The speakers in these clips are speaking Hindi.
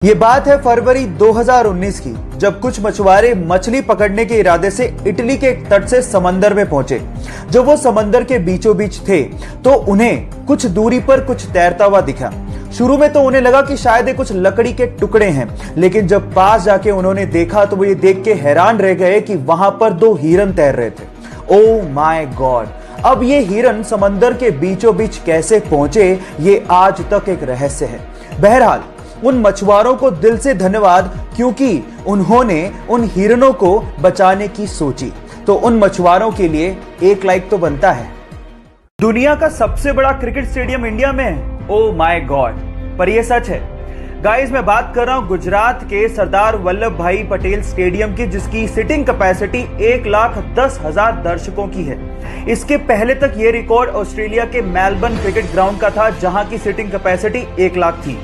ये बात है फरवरी 2019 की, जब कुछ मछुआरे मछली पकड़ने के इरादे से इटली के एक तट से समंदर में पहुंचे। जब वो समंदर के बीचों बीच थे तो उन्हें कुछ दूरी पर कुछ तैरता हुआ दिखा। शुरू में तो उन्हें लगा कि शायद ये कुछ लकड़ी के टुकड़े हैं, लेकिन जब पास जाके उन्होंने देखा तो वो ये देख के हैरान रह गए कि वहां पर दो हिरन तैर रहे थे। Oh my God! अब ये हिरन समंदर के बीचों बीच कैसे पहुंचे, ये आज तक एक रहस्य है। बहरहाल उन मछुआरों को दिल से धन्यवाद, क्योंकि उन्होंने उन हिरणों को बचाने की सोची। तो उन मछुआरों के लिए एक लाइक तो बनता है। दुनिया का सबसे बड़ा क्रिकेट स्टेडियम इंडिया में है। Oh my God! पर यह सच है गाइस। मैं बात कर रहा हूं गुजरात के सरदार वल्लभ भाई पटेल स्टेडियम की, जिसकी सिटिंग कैपेसिटी 1,10,000 दर्शकों की है। इसके पहले तक यह रिकॉर्ड ऑस्ट्रेलिया के मेलबर्न क्रिकेट ग्राउंड का था, जहां की सिटिंग कैपेसिटी 1 लाख थी।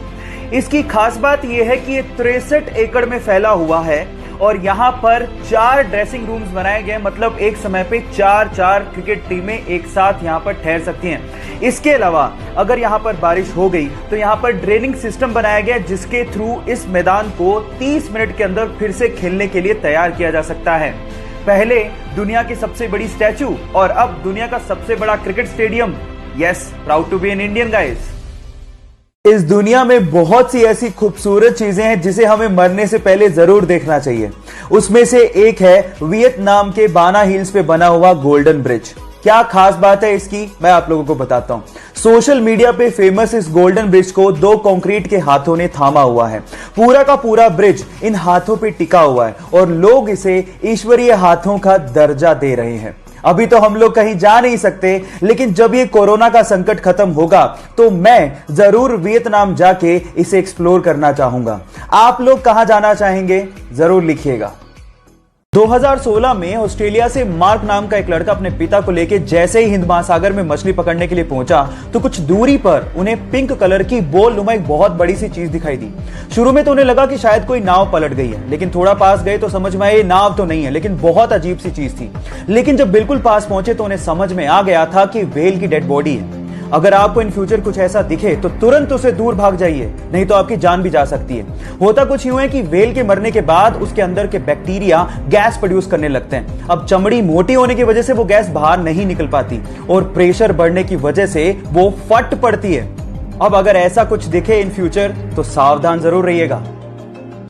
इसकी खास बात यह है कि ये 63 एकड़ में फैला हुआ है और यहाँ पर 4 ड्रेसिंग रूम्स बनाए गए, मतलब एक समय पे 4 क्रिकेट टीमें एक साथ यहाँ पर ठहर सकती हैं। इसके अलावा अगर यहाँ पर बारिश हो गई तो यहाँ पर ड्रेनिंग सिस्टम बनाया गया, जिसके थ्रू इस मैदान को 30 मिनट के अंदर फिर से खेलने के लिए तैयार किया जा सकता है। पहले दुनिया की सबसे बड़ी स्टैचू और अब दुनिया का सबसे बड़ा cricket stadium. Yes, proud to be an Indian guys. इस दुनिया में बहुत सी ऐसी खूबसूरत चीजें हैं जिसे हमें मरने से पहले जरूर देखना चाहिए। उसमें से एक है वियतनाम के बाना हिल्स पे बना हुआ गोल्डन ब्रिज। क्या खास बात है इसकी, मैं आप लोगों को बताता हूं। सोशल मीडिया पे फेमस इस गोल्डन ब्रिज को 2 कंक्रीट के हाथों ने थामा हुआ है। पूरा का पूरा ब्रिज इन हाथों पे टिका हुआ है और लोग इसे ईश्वरीय हाथों का दर्जा दे रहे हैं। अभी तो हम लोग कहीं जा नहीं सकते, लेकिन जब ये कोरोना का संकट खत्म होगा तो मैं जरूर वियतनाम जाके इसे एक्सप्लोर करना चाहूंगा। आप लोग कहां जाना चाहेंगे, जरूर लिखिएगा। 2016 में ऑस्ट्रेलिया से मार्क नाम का एक लड़का अपने पिता को लेकर जैसे ही हिंद महासागर में मछली पकड़ने के लिए पहुंचा तो कुछ दूरी पर उन्हें पिंक कलर की बोल नुमा एक बहुत बड़ी सी चीज दिखाई दी। शुरू में तो उन्हें लगा कि शायद कोई नाव पलट गई है, लेकिन थोड़ा पास गए तो समझ में आया ये नाव तो नहीं है, लेकिन बहुत अजीब सी चीज थी। लेकिन जब बिल्कुल पास पहुंचे तो उन्हें समझ में आ गया था कि व्हेल की डेड बॉडी है। अगर आपको इन फ्यूचर कुछ ऐसा दिखे तो तुरंत उसे दूर भाग जाइए, नहीं तो आपकी जान भी जा सकती है। होता कुछ यूं है कि व्हेल के मरने के बाद उसके अंदर के बैक्टीरिया गैस प्रोड्यूस करने लगते हैं। अब चमड़ी मोटी होने की वजह से वो गैस बाहर नहीं निकल पाती और प्रेशर बढ़ने की वजह से वो फट पड़ती है। अब अगर ऐसा कुछ दिखे इन फ्यूचर तो सावधान जरूर रहिएगा।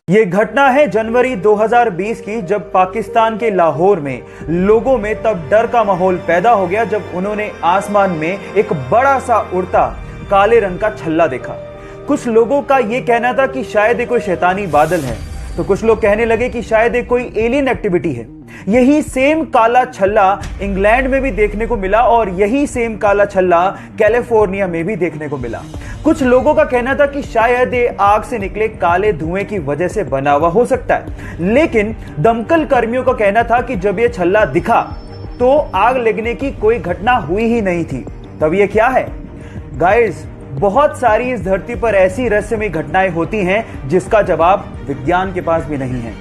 ये घटना है जनवरी 2020 की, जब पाकिस्तान के लाहौर में लोगों में तब डर का माहौल पैदा हो गया जब उन्होंने आसमान में एक बड़ा सा उड़ता काले रंग का छल्ला देखा। कुछ लोगों का यह कहना था कि शायद ये कोई शैतानी बादल है, तो कुछ लोग कहने लगे कि शायद ये कोई एलियन एक्टिविटी है। यही सेम काला छल्ला इंग्लैंड में भी देखने को मिला और यही सेम काला छल्ला कैलिफोर्निया में भी देखने को मिला। कुछ लोगों का कहना था कि शायद ये आग से निकले काले धुएं की वजह से बना हुआ हो सकता है, लेकिन दमकल कर्मियों का कहना था कि जब ये छल्ला दिखा तो आग लगने की कोई घटना हुई ही नहीं थी। तब ये क्या है गाइस? बहुत सारी इस धरती पर ऐसी रहस्यमयी घटनाएं होती हैं जिसका जवाब विज्ञान के पास भी नहीं है।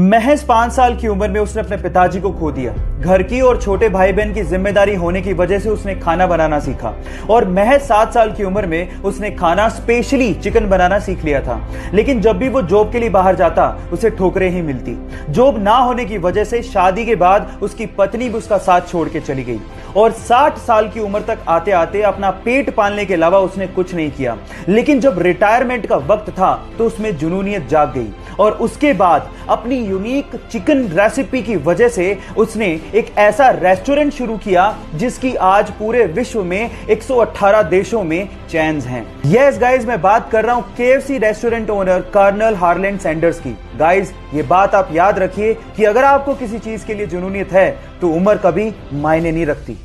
महज 5 साल की उम्र में उसने अपने पिताजी को खो दिया। घर की और छोटे भाई बहन की जिम्मेदारी होने की वजह से उसने खाना बनाना सीखा और महज 7 साल की उम्र में उसने खाना स्पेशली चिकन बनाना सीख लिया था। लेकिन जब भी वो जॉब के लिए बाहर जाता उसे ठोकरें ही मिलती। जॉब ना होने की वजह से शादी के बाद उसकी पत्नी भी उसका साथ छोड़ के चली गई और 60 साल की उम्र तक आते आते अपना पेट पालने के अलावा उसने कुछ नहीं किया। लेकिन जब रिटायरमेंट का वक्त था तो उसमें जुनूनियत जाग गई और उसके बाद अपनी यूनिक चिकन रेसिपी की वजह से उसने एक ऐसा रेस्टोरेंट शुरू किया जिसकी आज पूरे विश्व में 118 देशों में चेन्स हैं। यस गाइस, मैं बात कर रहा हूं KFC restaurant owner colonel Harland Sanders की। गाइस, ये बात आप याद रखिए कि अगर आपको किसी चीज के लिए जुनूनियत है तो उम्र कभी मायने नहीं रखती।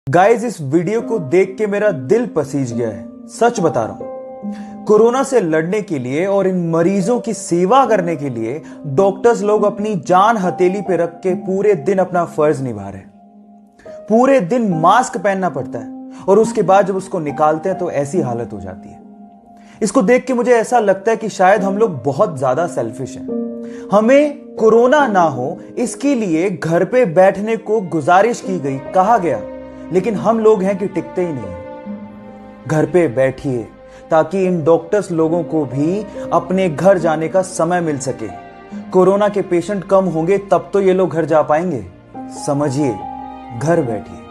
गाइस, इस वीडियो को देख के मेरा दिल पसीज गया है, सच बता रहा हूं। कोरोना से लड़ने के लिए और इन मरीजों की सेवा करने के लिए डॉक्टर्स लोग अपनी जान हथेली पे रख के पूरे दिन अपना फर्ज निभा रहे हैं। पूरे दिन मास्क पहनना पड़ता है और उसके बाद जब उसको निकालते हैं तो ऐसी हालत हो जाती है। इसको देख के मुझे ऐसा लगता है कि शायद हम लोग बहुत ज्यादा सेल्फिश हैं। हमें कोरोना ना हो इसके लिए घर पे बैठने को गुजारिश की गई, कहा गया, लेकिन हम लोग हैं कि टिकते ही नहीं। घर पे बैठिए, ताकि इन डॉक्टर्स लोगों को भी अपने घर जाने का समय मिल सके। कोरोना के पेशेंट कम होंगे तब तो ये लोग घर जा पाएंगे। समझिए, घर बैठिए।